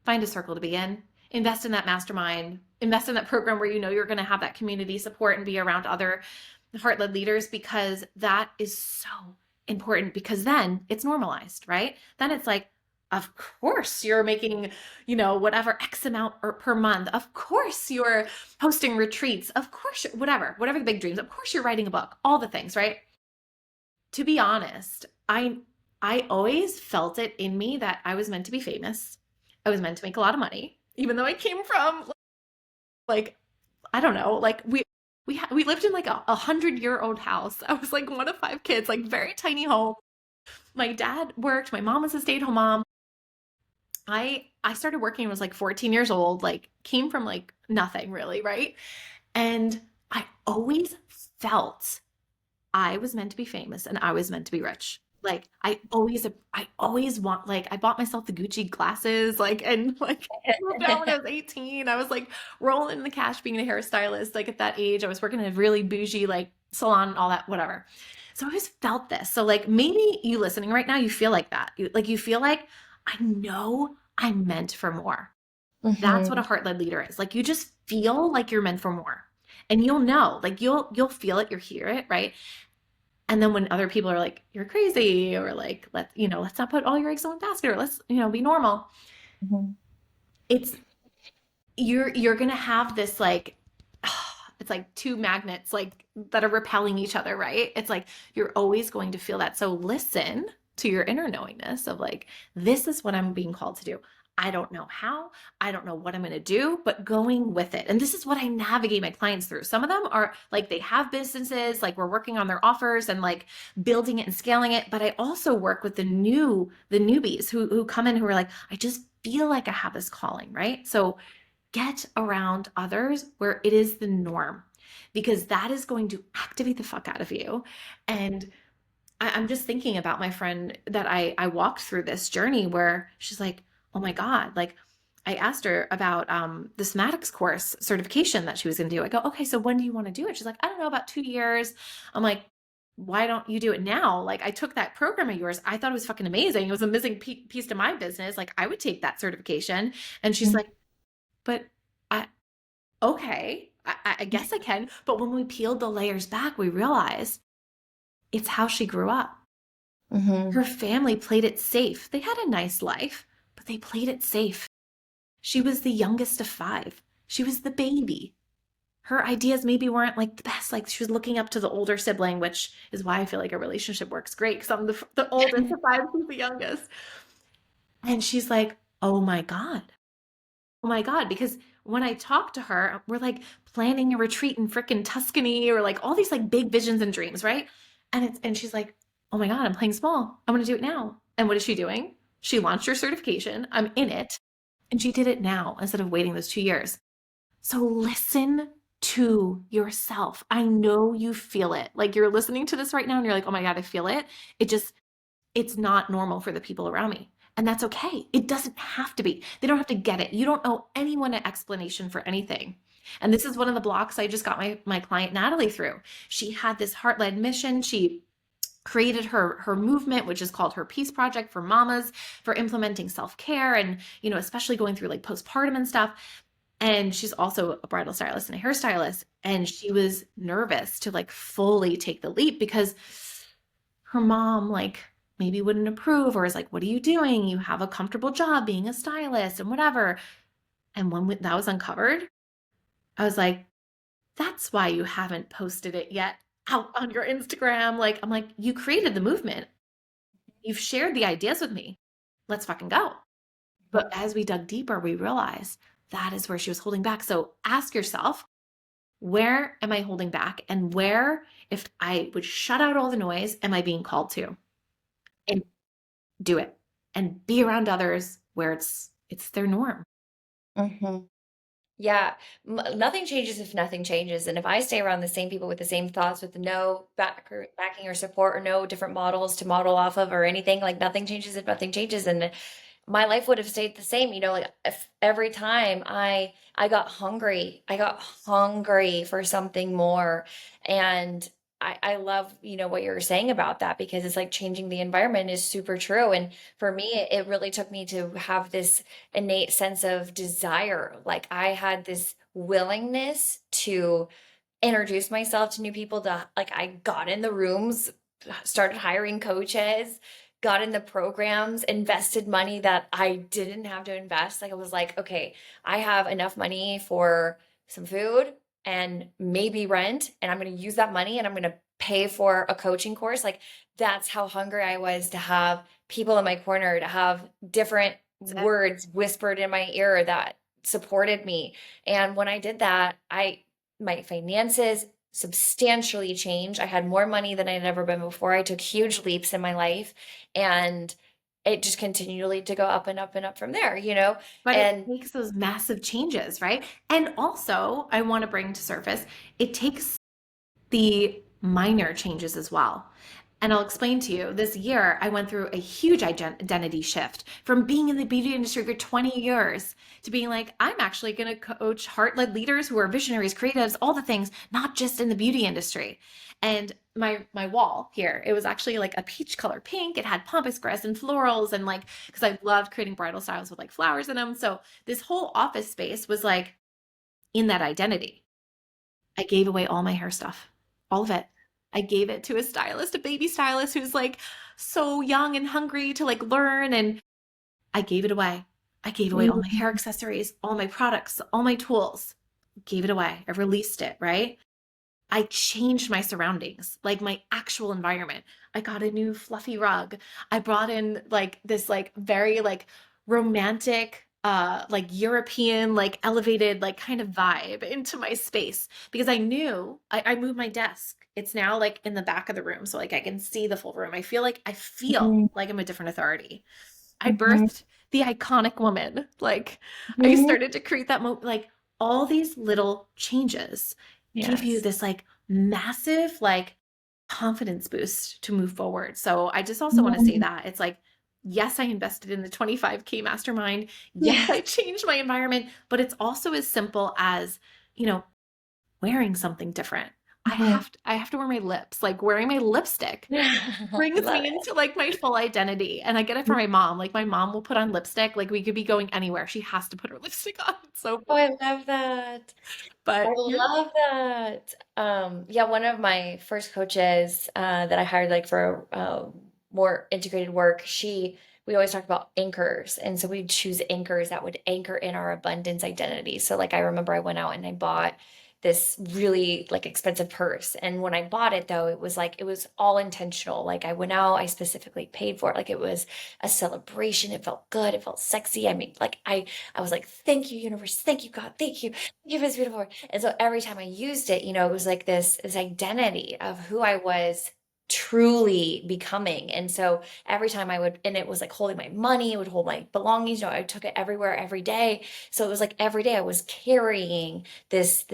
Find a circle to be in. Invest in that mastermind. Invest in that program where you know you're going to have that community support and be around other heart-led leaders because that is so important because then it's normalized, right? Then it's like, of course you're making, whatever X amount per month. Of course you're hosting retreats. Of course, whatever the big dreams. Of course you're writing a book, all the things, right? To be honest, I always felt it in me that I was meant to be famous. I was meant to make a lot of money, even though I came from like I don't know, like we lived in like a 100-year-old house. I was like one of five kids, like very tiny home. My dad worked. My mom was a stay-at-home mom. I started working when I was like 14 years old. Like came from like nothing really, right? And I always felt I was meant to be famous and I was meant to be rich. Like I always want like I bought myself the Gucci glasses like and like moved out when I was 18. I was like rolling in the cash being a hairstylist. Like at that age, I was working in a really bougie like salon and all that, whatever. So I always felt this. So like maybe you listening right now, you feel like that. You feel like I know I'm meant for more. That's what a Hmm. heart-led leader is. Like you just feel like you're meant for more. And you'll know, like you'll feel it, you'll hear it, right? And then when other people are like, you're crazy, or like, let's not put all your eggs in one basket, or let's, be normal. Hmm. It's you're gonna have this like it's like two magnets like that are repelling each other, right? It's like you're always going to feel that. So listen to your inner knowingness of like, this is what I'm being called to do. I don't know how, I don't know what I'm going to do, but going with it. And this is what I navigate my clients through. Some of them are like, they have businesses, like we're working on their offers and like building it and scaling it. But I also work with the newbies who come in who are like, I just feel like I have this calling, right? So get around others where it is the norm because that is going to activate the fuck out of you. And I'm just thinking about my friend that I walked through this journey where she's like, oh my God, like I asked her about the somatics course certification that she was going to do. I go, okay, so when do you want to do it? She's like, I don't know, about 2 years. I'm like, why don't you do it now? Like I took that program of yours. I thought it was fucking amazing. It was a missing piece to my business. Like I would take that certification. And she's like, but I, okay, I guess I can. But when we peeled the layers back, we realized it's how she grew up. Hmm. Her family played it safe. They had a nice life, but they played it safe. She was the youngest of five. She was the baby. Her ideas maybe weren't like the best. Like she was looking up to the older sibling, which is why I feel like a relationship works great because I'm the oldest of five, she's the youngest. And she's like, oh my God. Oh my God. Because when I talk to her, we're like planning a retreat in frickin' Tuscany or like all these like big visions and dreams, right? And she's like, oh my God, I'm playing small. I want to do it now. And what is she doing? She launched her certification. I'm in it. And she did it now instead of waiting those 2 years. So listen to yourself. I know you feel it. Like you're listening to this right now and you're like, oh my God, I feel it. It's not normal for the people around me. And that's okay. It doesn't have to be. They don't have to get it. You don't owe anyone an explanation for anything. And this is one of the blocks I just got my client Natalie through. She had this heart-led mission. She created her movement, which is called her Peace Project for mamas, for implementing self-care and, especially going through like postpartum and stuff. And she's also a bridal stylist and a hairstylist. And she was nervous to like fully take the leap because her mom like maybe wouldn't approve or is like, what are you doing? You have a comfortable job being a stylist and whatever. And when that was uncovered, I was like, that's why you haven't posted it yet out on your Instagram. Like, I'm like, you created the movement. You've shared the ideas with me. Let's fucking go. But as we dug deeper, we realized that is where she was holding back. So ask yourself, where am I holding back? And where, if I would shut out all the noise, am I being called to? And do it. And be around others where it's their norm. Mhm. Yeah, nothing changes if nothing changes. And if I stay around the same people with the same thoughts, with no backing or support, or no different models to model off of, or anything, like nothing changes if nothing changes. And my life would have stayed the same. Like if every time I got hungry for something more. And I love, what you're saying about that, because it's like changing the environment is super true. And for me, it really took me to have this innate sense of desire. Like I had this willingness to introduce myself to new people, to like I got in the rooms, started hiring coaches, got in the programs, invested money that I didn't have to invest. Like I was like, okay, I have enough money for some food and maybe rent, and I'm going to use that money and I'm going to pay for a coaching course. Like that's how hungry I was to have people in my corner, to have different That's it. words whispered in my ear that supported me. And when I did that, my finances substantially changed. I had more money than I'd ever been before. I took huge leaps in my life, and it just continually to go up and up and up from there. But it And takes those massive changes, right? And also, I want to bring to surface, it takes the minor changes as well. And I'll explain to you, this year I went through a huge identity shift from being in the beauty industry for 20 years to being like, I'm actually going to coach heart led leaders who are visionaries, creatives, all the things, not just in the beauty industry. And my wall here, it was actually like a peach color pink. It had pampas grass and florals, and like, because I loved creating bridal styles with like flowers in them. So this whole office space was like in that identity. I gave away all my hair stuff, all of it. I gave it to a stylist, a baby stylist who's like so young and hungry to like learn. And I gave it away. I gave away all my hair accessories, all my products, all my tools. Gave it away. I released it, right? I changed my surroundings, like my actual environment. I got a new fluffy rug. I brought in like this like very like romantic like European like elevated like kind of vibe into my space because I knew I moved my desk. It's now like in the back of the room so like I can see the full room. I feel Mhm, like I'm a different authority. I mhm, birthed the iconic woman. Like I mhm. started to create that like all these little changes give you Yes. this like massive like confidence boost to move forward. So I just also want to say Mhm. that it's like, yes, I invested in the 25K mastermind. Yes, Yes. I changed my environment, but it's also as simple as, you know, wearing something different. Mhm. I have to wear my lips, like wearing my lipstick brings Love me into like my full identity. And I get it from it. my mom. Like my mom will put on lipstick. Like we could be going anywhere. She has to put her lipstick on. It's so Oh, funny. I love that. I But yeah. love that. Yeah, one of my first coaches that I hired like for more integrated work, we always talk about anchors. And so we'd choose anchors that would anchor in our abundance identity. So like I remember I went out and I bought this really like expensive purse. And when I bought it though, it was all intentional. Like I went out, I specifically paid for it. Like it was a celebration. It felt good. It felt sexy. I mean, I was like, thank you, universe. Thank you, God. Thank you. It was beautiful. And so every time I used it, it was like this identity of who I was truly becoming. And so every time and it was like holding my money, it would hold my belongings. I took it everywhere every day. So it was like every day I was carrying this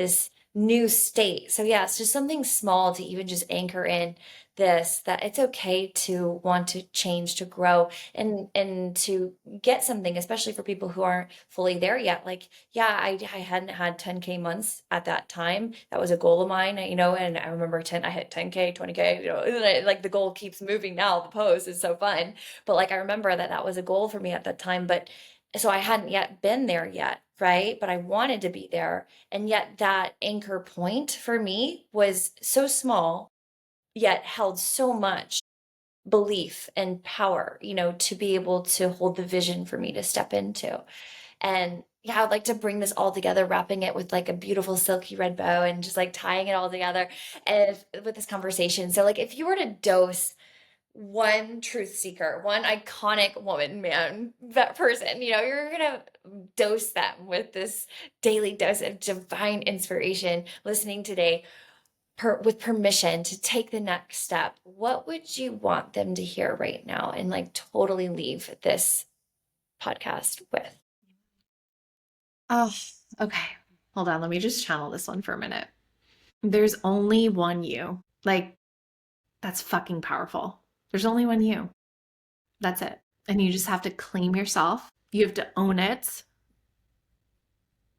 new state. So yeah, it's just something small to even just anchor in that it's okay to want to change, to grow, and to get something, especially for people who aren't fully there yet. Like yeah, I hadn't had 10K months at that time. That was a goal of mine, and I remember I hit 10K, 20K, and like the goal keeps moving now. The post is so fun. But like I remember that was a goal for me at that time. But so I hadn't yet been there yet, right? But I wanted to be there. And yet that anchor point for me was so small, yet held so much belief and power, to be able to hold the vision for me to step into. And yeah, I'd like to bring this all together, wrapping it with like a beautiful silky red bow and just like tying it all together and with this conversation. So like if you were to dose one truth seeker, one iconic woman, man, that person, you're gonna dose them with this daily dose of divine inspiration, listening today with permission to take the next step. What would you want them to hear right now and like totally leave this podcast with? Oh, okay. Hold on. Let me just channel this one for a minute. There's only one you. Like, that's fucking powerful. There's only one you. That's it. And you just have to claim yourself. You have to own it.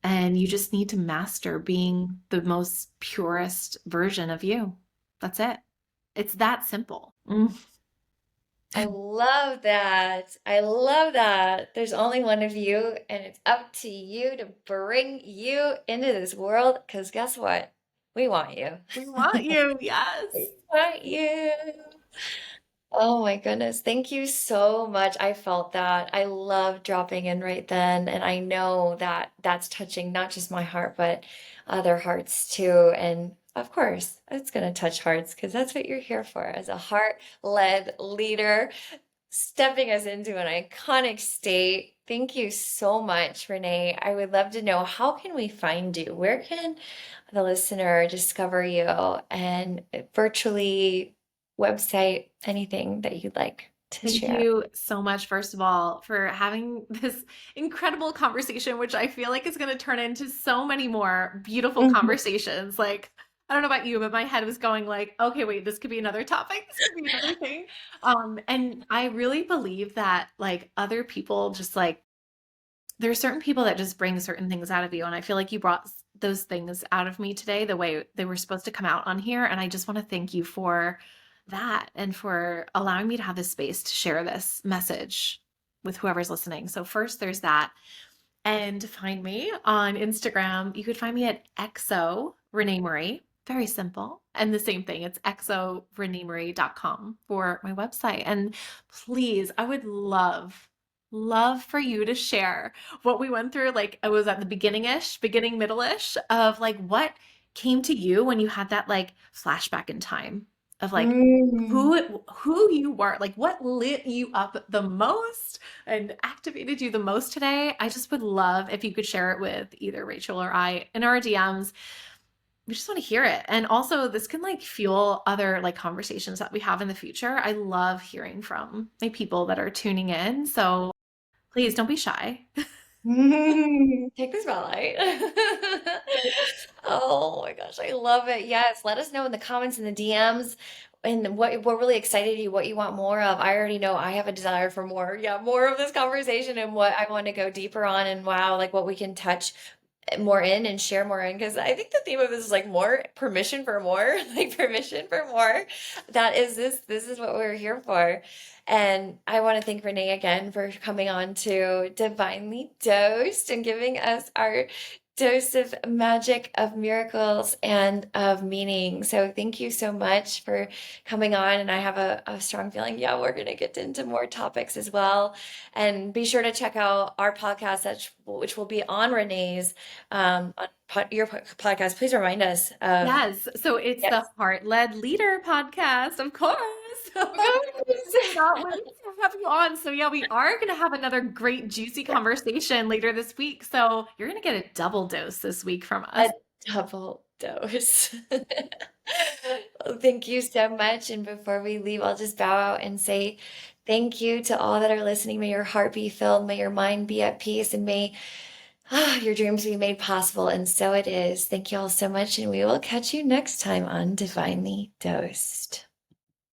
And you just need to master being the most purest version of you. That's it. It's that simple. I love that. I love that. There's only one of you, and it's up to you to bring you into this world. Because guess what? We want you. We want you. Yes. We want you. Oh my goodness. Thank you so much. I felt that. I love dropping in right then. And I know that that's touching not just my heart, but other hearts too. And of course, it's going to touch hearts because that's what you're here for as a heart-led leader, stepping us into an iconic state. Thank you so much, Renee. I would love to know, how can we find you? Where can the listener discover you, and virtually, website, anything that you'd like to Thank share? you so much, first of all, for having this incredible conversation, which I feel like is going to turn into so many more beautiful Mhm. conversations. Like, I don't know about you, but my head was going like, okay, wait, this could be another topic. This could be another thing. And I really believe that like other people just like, there are certain people that just bring certain things out of you. And I feel like you brought those things out of me today, the way they were supposed to come out on here. And I just want to thank you for that and for allowing me to have this space to share this message with whoever's listening. So, first, there's that. And to find me on Instagram, you could find me at exo Renee Marie. Very simple. And the same thing, it's exoreneemarie.com for my website. And please, I would love for you to share what we went through. Like I was at the beginning, middle-ish of like what came to you when you had that like flashback in time of like Mm. who you were, like what lit you up the most and activated you the most today. I just would love if you could share it with either Rachel or I in our DMs. We just want to hear it. And also this can like fuel other like conversations that we have in the future. I love hearing from my people that are tuning in. So please don't be shy. Take the spotlight. Oh my gosh, I love it. Yes, let us know in the comments and the DMs and what really excited you, what you want more of. I already know I have a desire for more. Yeah, more of this conversation and what I want to go deeper on, and wow, like what we can touch more in and share more in, because I think the theme of this is like more permission for more, like permission for more. That is this is what we're here for. And I want to thank Renee again for coming on to Divinely Dosed and giving us our dose of magic, of miracles, and of meaning. So thank you so much for coming on. And I have a strong feeling, yeah, we're going to get into more topics as well. And be sure to check out our podcast, which will be on Renee's on your podcast. Please remind us of. Yes. So it's the Yes. Heart Led Leader podcast, of course. Cannot wait to have you on. So yeah, we are going to have another great juicy conversation later this week. So you're going to get a double dose this week from us. A double dose. Well, thank you so much. And before we leave, I'll just bow out and say thank you to all that are listening. May your heart be filled, may your mind be at peace, and may your dreams be made possible. And so it is. Thank you all so much. And we will catch you next time on Divinely Dosed.